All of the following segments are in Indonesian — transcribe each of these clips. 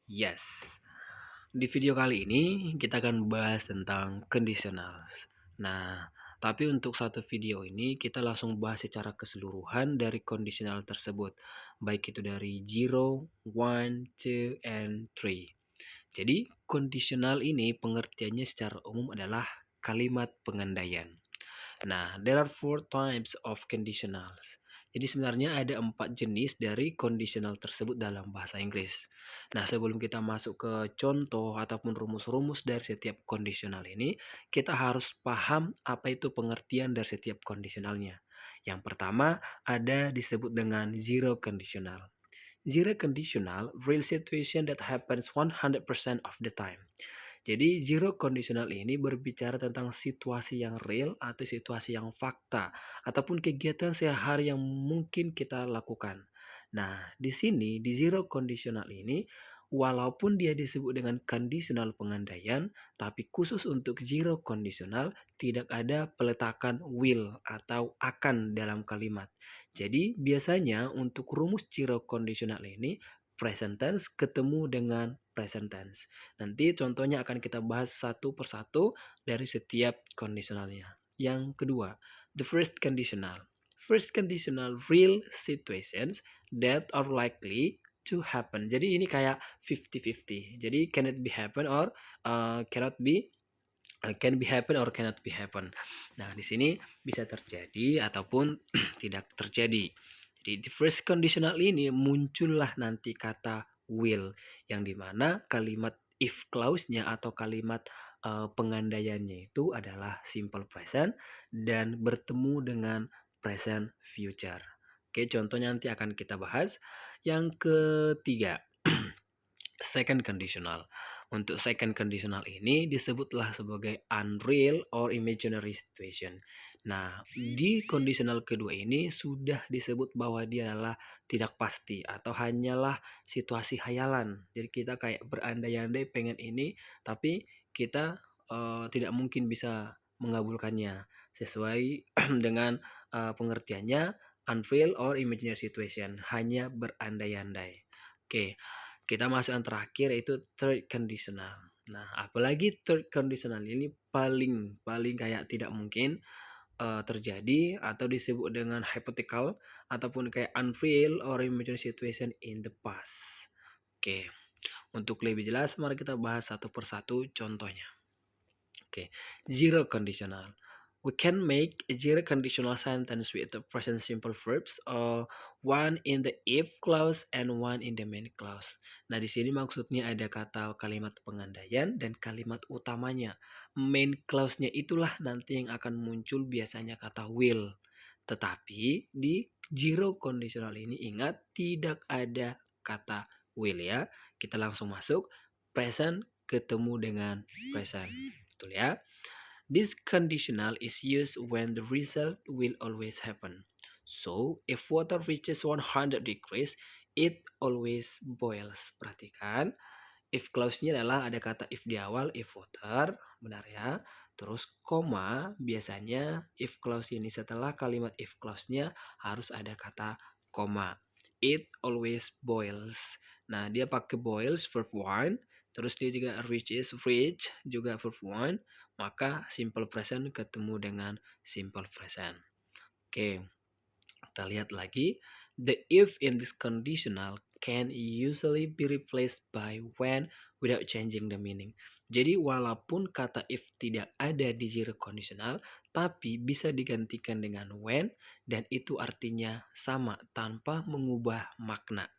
Yes. Di video kali ini kita akan bahas tentang conditionals. Nah, tapi untuk satu video ini kita langsung bahas secara keseluruhan dari conditional tersebut, baik itu dari 0, 1, 2, and 3. Jadi, conditional ini pengertiannya secara umum adalah kalimat pengandaian. Nah, there are four types of conditionals. Jadi sebenarnya ada 4 jenis dari conditional tersebut dalam bahasa Inggris. Nah, sebelum kita masuk ke contoh ataupun rumus-rumus dari setiap conditional ini, kita harus paham apa itu pengertian dari setiap conditionalnya. Yang pertama ada disebut dengan zero conditional. Zero conditional, real situation that happens 100% of the time. Jadi zero conditional ini berbicara tentang situasi yang real atau situasi yang fakta ataupun kegiatan sehari-hari yang mungkin kita lakukan. Nah, di sini di zero conditional ini walaupun dia disebut dengan conditional pengandaian, tapi khusus untuk zero conditional tidak ada peletakan will atau akan dalam kalimat. Jadi biasanya untuk rumus zero conditional ini present tense ketemu dengan present tense. Nanti contohnya akan kita bahas satu persatu dari setiap conditionalnya. Yang kedua, the first conditional. First conditional, real situations that are likely to happen. Jadi ini kayak 50-50. Jadi can it be happen or cannot be can be happen or cannot be happen. Nah, di sini bisa terjadi ataupun tidak terjadi. Jadi di first conditional ini muncullah nanti kata will yang dimana kalimat if clause-nya atau kalimat pengandaiannya itu adalah simple present dan bertemu dengan present future. Oke, contohnya nanti akan kita bahas. Yang ketiga, second conditional. Untuk second conditional ini disebutlah sebagai unreal or imaginary situation. Nah, di conditional kedua ini sudah disebut bahwa dia adalah tidak pasti atau hanyalah situasi hayalan. Jadi kita kayak berandai-andai pengen ini, tapi kita tidak mungkin bisa mengabulkannya sesuai dengan pengertiannya unreal or imaginary situation, hanya berandai-andai. Oke, kita masuk yang terakhir yaitu third conditional. Nah, apalagi third conditional ini paling kayak tidak mungkin terjadi atau disebut dengan hypothetical ataupun kayak unreal or imaginary situation in the past. Oke, untuk lebih jelas mari kita bahas satu persatu contohnya. Oke, zero conditional. We can make a zero conditional sentence with the present simple verbs or one in the if clause and one in the main clause. Nah, di sini maksudnya ada kata kalimat pengandaian dan kalimat utamanya. Main clause-nya itulah nanti yang akan muncul biasanya kata will. Tetapi di zero conditional ini ingat tidak ada kata will ya. Kita langsung masuk present ketemu dengan present. Betul ya? This conditional is used when the result will always happen. So, if water reaches 100 degrees, it always boils. Perhatikan, if clause-nya adalah ada kata if di awal, if water, benar ya. Terus koma, biasanya if clause ini setelah kalimat if clause-nya harus ada kata koma. It always boils. Nah, dia pakai boils verb 1, terus dia juga reaches, reach juga verb 1, maka simple present ketemu dengan simple present. Oke, kita lihat lagi. The if in this conditional can usually be replaced by when without changing the meaning. Jadi walaupun kata if tidak ada di zero conditional, tapi bisa digantikan dengan when dan itu artinya sama tanpa mengubah makna.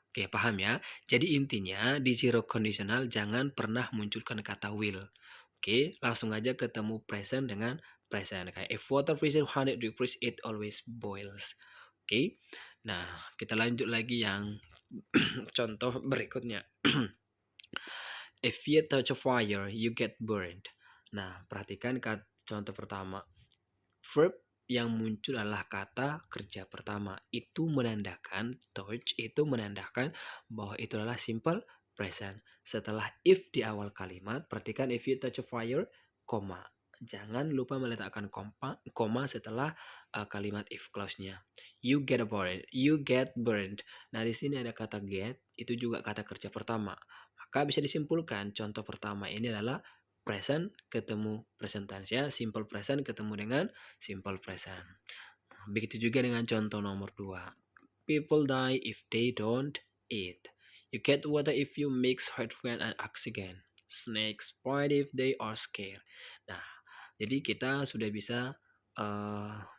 Oke, paham ya? Jadi intinya di zero conditional jangan pernah munculkan kata will. Oke, langsung aja ketemu present dengan present. Kayak if water freezes 100 degrees, it always boils. Oke, nah kita lanjut lagi yang contoh berikutnya. If you touch a fire, you get burned. Nah, perhatikan contoh pertama. Verb yang muncul adalah kata kerja pertama. Itu menandakan, touch itu menandakan bahwa itu adalah simple present. Setelah if di awal kalimat, perhatikan if you touch a fire, koma. Jangan lupa meletakkan koma setelah kalimat if clause-nya. You get burned. You get burned. Nah, di sini ada kata get, itu juga kata kerja pertama. Maka bisa disimpulkan contoh pertama ini adalah present ketemu present tense ya, simple present ketemu dengan simple present. Begitu juga dengan contoh nomor 2. People die if they don't eat. You get water if you mix hydrogen and oxygen. Snakes bite if they are scared. Nah, jadi kita sudah bisa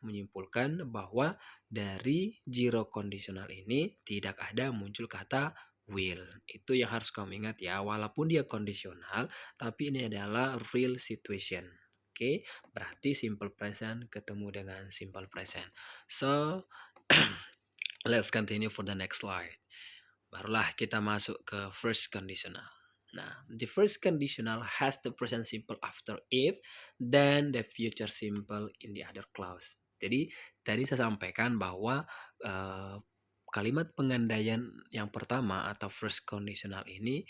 menyimpulkan bahwa dari zero conditional ini tidak ada muncul kata will. Itu yang harus kamu ingat ya. Walaupun dia kondisional, tapi ini adalah real situation. Oke, berarti simple present ketemu dengan simple present. So, let's continue for the next slide. Barulah kita masuk ke first conditional. Nah, the first conditional has the present simple after if, then the future simple in the other clause. Jadi, tadi saya sampaikan bahwa kalimat pengandaian yang pertama atau first conditional ini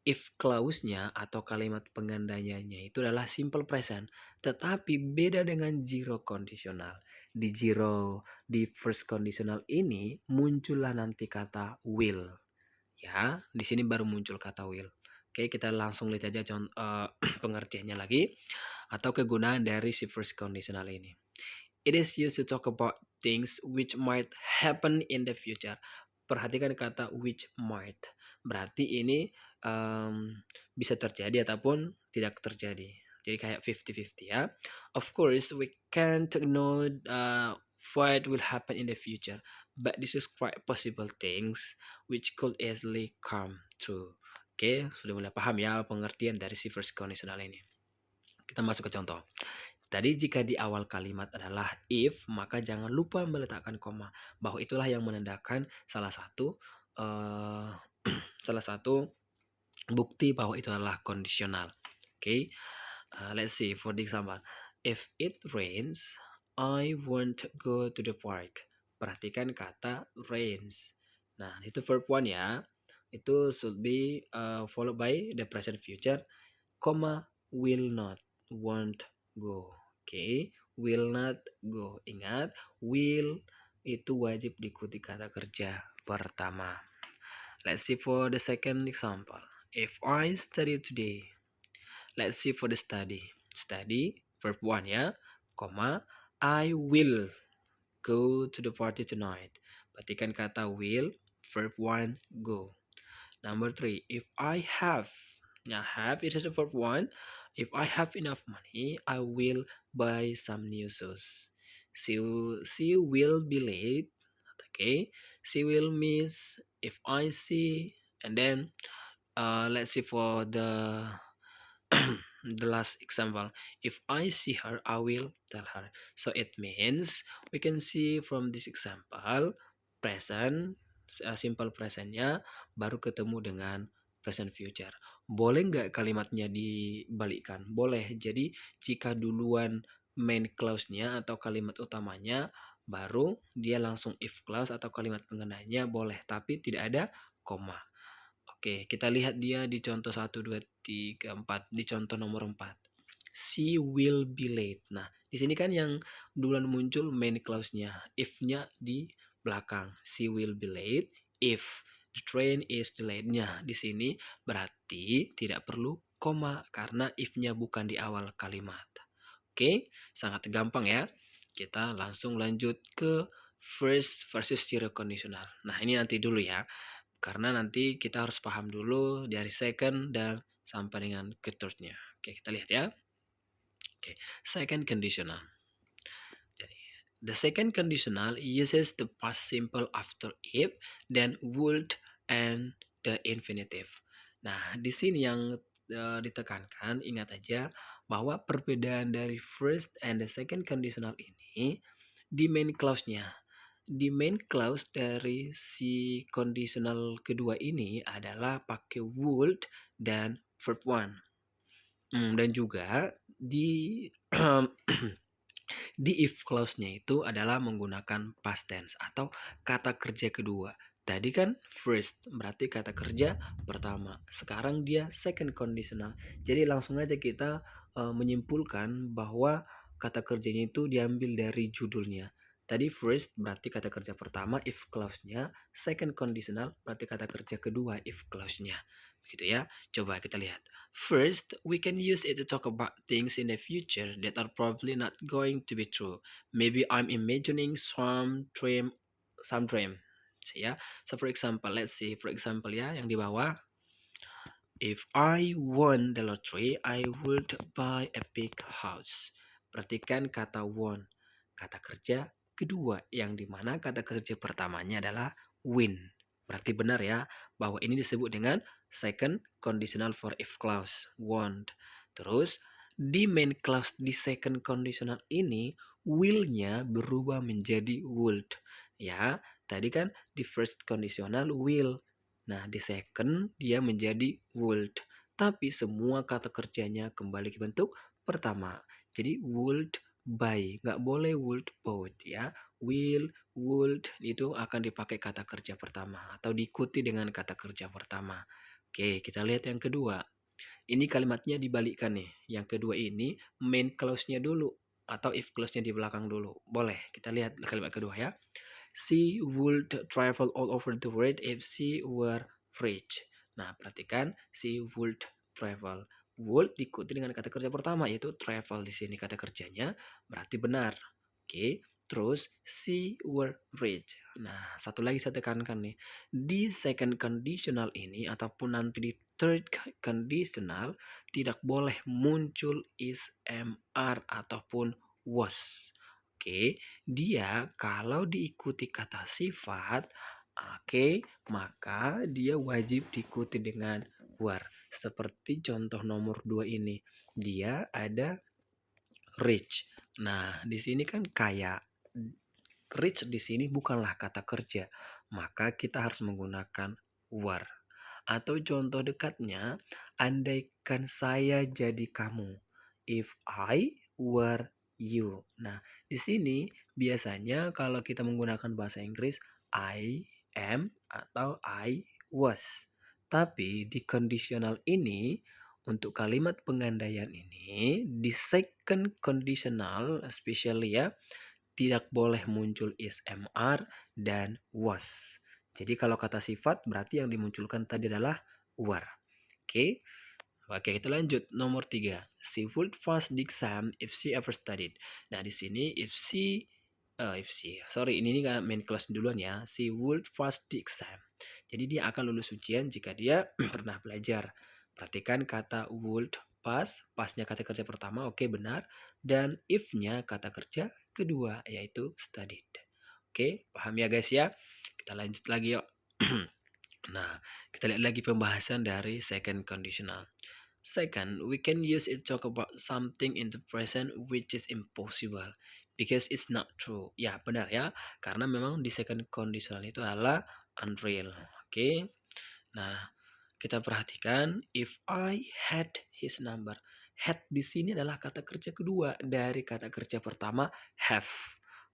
if clause-nya atau kalimat pengandaiannya itu adalah simple present, tetapi beda dengan zero conditional. Di first conditional ini muncullah nanti kata will. Ya, di sini baru muncul kata will. Oke, kita langsung lihat aja pengertiannya lagi atau kegunaan dari si first conditional ini. It is used to talk about things which might happen in the future. Perhatikan kata which might. Berarti ini bisa terjadi ataupun tidak terjadi. Jadi kayak 50-50 ya. Of course, we can't know what will happen in the future, but this is quite possible things which could easily come true. Oke, sudah mulai paham ya pengertian dari si first conditional ini. Kita masuk ke contoh. Tadi jika di awal kalimat adalah if, maka jangan lupa meletakkan koma. Bahwa itulah yang menandakan salah satu bukti bahwa itu adalah kondisional. Oke, let's see for the example. If it rains, I won't go to the park. Perhatikan kata rains. Nah, itu verb 1 ya. Itu should be followed by the present future, comma, will not, won't go. Oke, will not go. Ingat, will itu wajib diikuti kata kerja pertama. Let's see for the second example. If I study today. Let's see for the study. Study, verb 1 ya, comma, I will go to the party tonight. Perhatikan kata will, verb 1, go. Number 3, if I have. Now have, it is a verb 1. If I have enough money, I will buy some new shoes. She will be late. Okay, she will miss if I see. And then let's see for the the last example. If I see her, I will tell her. So it means we can see from this example present, simple presentnya baru ketemu dengan present future. Boleh nggak kalimatnya dibalikkan? Boleh. Jadi jika duluan main clause-nya atau kalimat utamanya, baru dia langsung if clause atau kalimat pengenanya boleh, tapi tidak ada koma. Oke, kita lihat dia di contoh 1, 2, 3, 4. Di contoh nomor 4. She will be late. Nah, di sini kan yang duluan muncul main clause-nya. If-nya di belakang. She will be late if the train is delayed. Nah, di sini berarti tidak perlu koma karena if-nya bukan di awal kalimat. Oke, sangat gampang ya. Kita langsung lanjut ke first versus zero conditional. Nah, ini nanti dulu ya. Karena nanti kita harus paham dulu dari second dan sampai dengan ke thirdnya. Oke, kita lihat ya. Oke, second conditional. Jadi, the second conditional uses the past simple after if, then would, and the infinitive. Nah, di sini yang ditekankan, ingat aja bahwa perbedaan dari first and the second conditional ini di main clause-nya. Di main clause dari si conditional kedua ini adalah pakai would dan verb 1. Dan juga di di if clause-nya itu adalah menggunakan past tense atau kata kerja kedua. Tadi kan first berarti kata kerja pertama. Sekarang dia second conditional. Jadi langsung aja kita menyimpulkan bahwa kata kerjanya itu diambil dari judulnya. Tadi first berarti kata kerja pertama if clause-nya, second conditional berarti kata kerja kedua if clause-nya. gitu ya. Coba kita lihat. First, we can use it to talk about things in the future that are probably not going to be true. Maybe I'm imagining some dream. So, ya. So for example, let's see for example ya yang di bawah. If I won the lottery, I would buy a big house. Perhatikan kata won, kata kerja kedua, yang dimana kata kerja pertamanya adalah win. Berarti benar ya, bahwa ini disebut dengan second conditional for if clause, want. Terus, di main clause di second conditional ini, will-nya berubah menjadi would. Ya, tadi kan di first conditional will. Nah, di second dia menjadi would. Tapi semua kata kerjanya kembali ke bentuk pertama. Jadi would buy, nggak boleh would bought ya. Will, would itu akan dipakai kata kerja pertama atau diikuti dengan kata kerja pertama. Oke, kita lihat yang kedua. Ini kalimatnya dibalikkan nih. Yang kedua ini main clause-nya dulu atau if clause-nya di belakang dulu. Boleh, kita lihat kalimat kedua ya. She would travel all over the world if she were rich. Nah, perhatikan she would travel. Would diikuti dengan kata kerja pertama yaitu travel di sini kata kerjanya berarti benar. Oke. Terus she were rich. Nah, satu lagi saya tekankan nih. Di second conditional ini ataupun nanti di third conditional tidak boleh muncul is, am, are ataupun was. Oke, dia kalau diikuti kata sifat, oke, maka dia wajib diikuti dengan were. Seperti contoh nomor 2 ini. Dia ada rich. Nah, di sini kan kaya. Rich di sini bukanlah kata kerja, maka kita harus menggunakan were. Atau contoh dekatnya, andaikan saya jadi kamu. If I were you. Nah, di sini biasanya kalau kita menggunakan bahasa Inggris I am atau I was. Tapi di conditional ini untuk kalimat pengandaian ini di second conditional especially ya tidak boleh muncul is, am, are dan was. Jadi kalau kata sifat berarti yang dimunculkan tadi adalah were. Oke. Oke, kita lanjut. Nomor 3. She would pass the exam if she ever studied. Nah, di sini sorry, ini kan main clause duluan ya. She would pass the exam. Jadi dia akan lulus ujian jika dia pernah belajar. Perhatikan kata would pass, pasnya kata kerja pertama, oke benar. Dan if-nya kata kerja kedua, yaitu studied. Oke, paham ya guys ya? Kita lanjut lagi yuk. Nah, kita lihat lagi pembahasan dari second conditional. Second, we can use it to talk about something in the present which is impossible because it's not true. Ya, benar ya. Karena memang di second conditional itu adalah unreal. Oke. Nah, kita perhatikan if I had his number. Had di sini adalah kata kerja kedua dari kata kerja pertama have.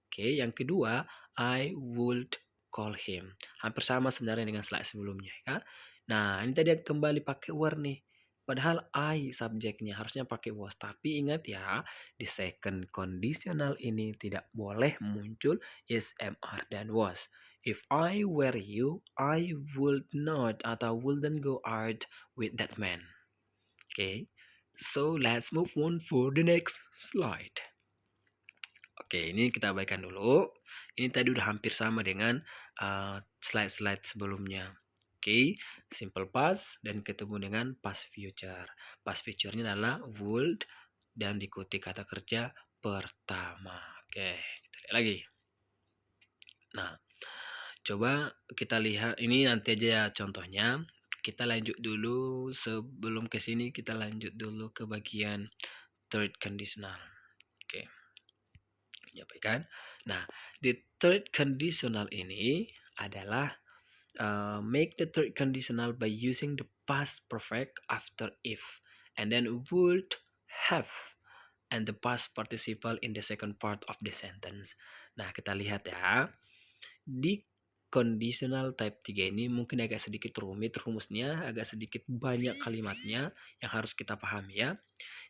Oke, yang kedua I would call him. Hampir sama sebenarnya dengan slide sebelumnya ya. Nah, ini tadi kembali pakai were nih. Padahal I subjeknya harusnya pakai was. Tapi ingat ya, di second conditional ini tidak boleh muncul is, am, are, dan was. If I were you, I would not atau wouldn't go out with that man. Okay, so let's move on for the next slide. Oke, ini kita abaikan dulu. Ini tadi udah hampir sama dengan slide-slide sebelumnya. Oke, simple past dan ketemu dengan past future. Past future-nya adalah would dan diikuti kata kerja pertama. Oke, kita lihat lagi. Nah, coba kita lihat ini nanti aja ya contohnya. Kita lanjut dulu sebelum ke sini kita lanjut dulu ke bagian third conditional. Oke. Menyampaikan. Nah, di third conditional ini adalah make the third conditional by using the past perfect after if and then would have and the past participle in the second part of the sentence. Nah, kita lihat ya. Di conditional type 3 ini mungkin agak sedikit rumit rumusnya, agak sedikit banyak kalimatnya yang harus kita pahami ya.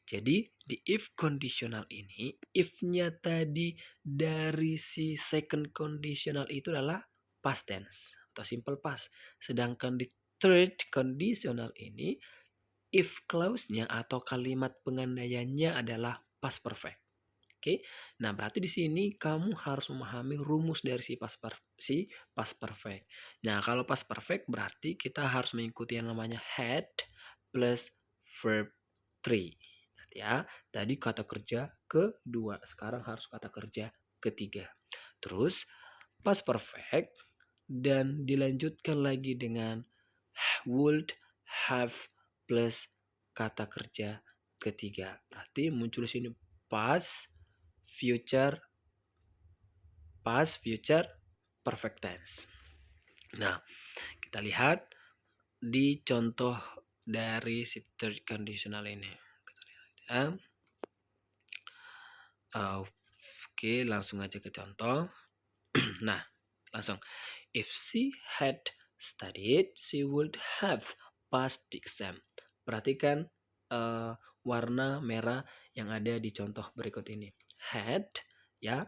Jadi di if conditional ini, if-nya tadi dari si second conditional itu adalah past tense atau simple past. Sedangkan di third conditional ini if clause-nya atau kalimat pengandaiannya adalah past perfect. Oke. Nah, berarti di sini kamu harus memahami rumus dari si past perfect. Nah, kalau past perfect berarti kita harus mengikuti yang namanya had plus verb 3. Nanti ya, tadi kata kerja kedua, sekarang harus kata kerja ketiga. Terus past perfect dan dilanjutkan lagi dengan would have plus kata kerja ketiga. Berarti muncul di sini past, future, perfect tense. Nah, kita lihat di contoh dari si third conditional ini. Kita lihat ya. Oke, langsung aja ke contoh. Nah, langsung. If she had studied, she would have passed the exam. Perhatikan warna merah yang ada di contoh berikut ini. Had, ya,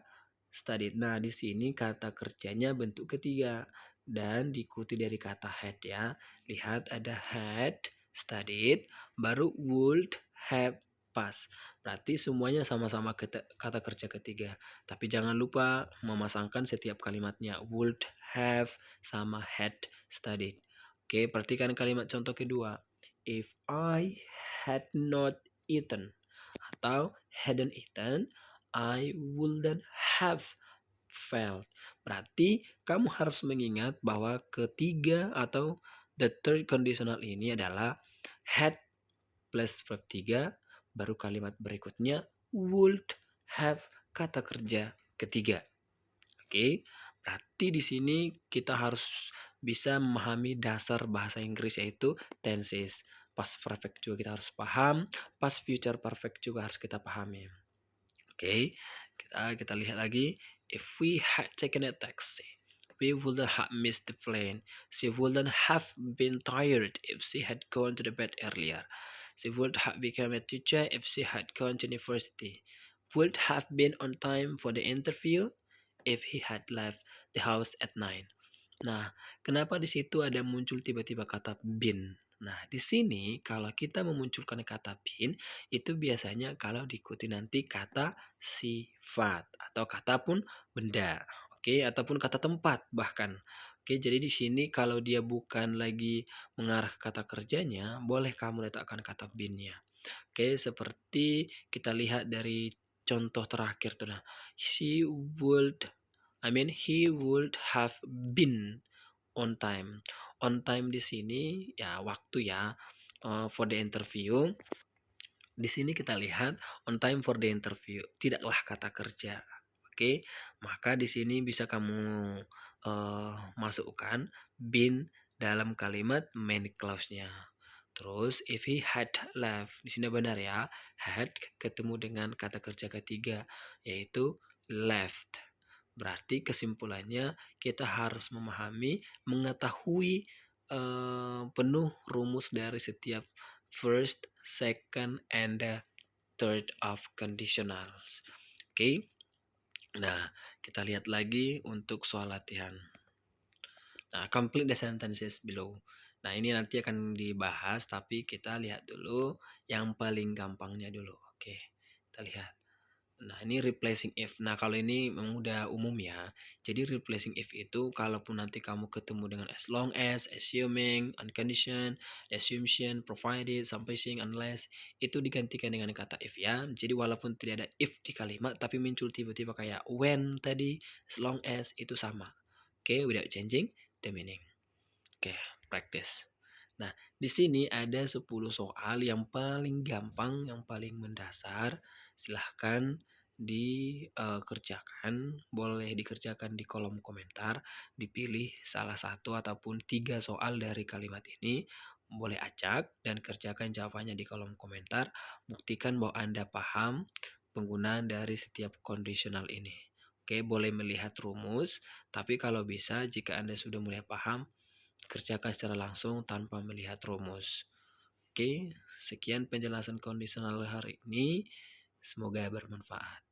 studied. Nah, di sini kata kerjanya bentuk ketiga dan diikuti dari kata had ya. Lihat ada had, studied, baru would have passed. Berarti semuanya sama-sama kata kerja ketiga. Tapi jangan lupa memasangkan setiap kalimatnya. Would have sama had studied. Oke, perhatikan kalimat contoh kedua. If I had not eaten atau hadn't eaten, I wouldn't have failed. Berarti kamu harus mengingat bahwa ketiga atau the third conditional ini adalah had plus verb 3, baru kalimat berikutnya would have kata kerja ketiga. Oke, berarti di sini kita harus bisa memahami dasar bahasa Inggris yaitu tenses. Past perfect juga kita harus paham, past future perfect juga harus kita pahami. Oke, kita lihat lagi. If we had taken a taxi, we wouldn't have missed the plane. She wouldn't have been tired if she had gone to the bed earlier. She would have become a teacher if she had gone to university. Would have been on time for the interview if he had left the house at 9. Nah, kenapa di situ ada muncul tiba-tiba kata been? Nah, di sini kalau kita memunculkan kata been, itu biasanya kalau diikuti nanti kata sifat atau kata pun benda. Oke, ataupun kata tempat bahkan. Oke, jadi di sini kalau dia bukan lagi mengarah ke kata kerjanya, boleh kamu letakkan kata been-nya. Oke, seperti kita lihat dari contoh terakhir tuh. Nah, he would have been on time. On time di sini ya waktu ya for the interview. Di sini kita lihat on time for the interview, tidaklah kata kerja. Oke, maka di sini bisa kamu masukkan been dalam kalimat main clause-nya. Terus if he had left, di sini benar ya, had ketemu dengan kata kerja ketiga yaitu left. Berarti kesimpulannya kita harus memahami, mengetahui penuh rumus dari setiap first, second, and the third of conditionals. Oke. Nah, kita lihat lagi untuk soal latihan. Nah, complete the sentences below. Nah, ini nanti akan dibahas, tapi kita lihat dulu yang paling gampangnya dulu. Oke, kita lihat. Nah, ini replacing if. Nah, kalau ini memang udah umum ya. Jadi replacing if itu kalaupun nanti kamu ketemu dengan as long as, assuming, unconditioned, assumption, provided, supposing, unless, itu digantikan dengan kata if ya. Jadi walaupun tidak ada if di kalimat tapi muncul tiba-tiba kayak when tadi, as long as itu sama. Oke, without changing the meaning. Oke, practice. Nah, di sini ada 10 soal yang paling gampang, yang paling mendasar. Silahkan dikerjakan, boleh dikerjakan di kolom komentar, dipilih salah satu ataupun 3 soal dari kalimat ini, boleh acak dan kerjakan jawabannya di kolom komentar, buktikan bahwa Anda paham penggunaan dari setiap kondisional ini. Oke, boleh melihat rumus, tapi kalau bisa jika Anda sudah mulai paham, kerjakan secara langsung tanpa melihat rumus. Oke, sekian penjelasan kondisional hari ini. Semoga bermanfaat.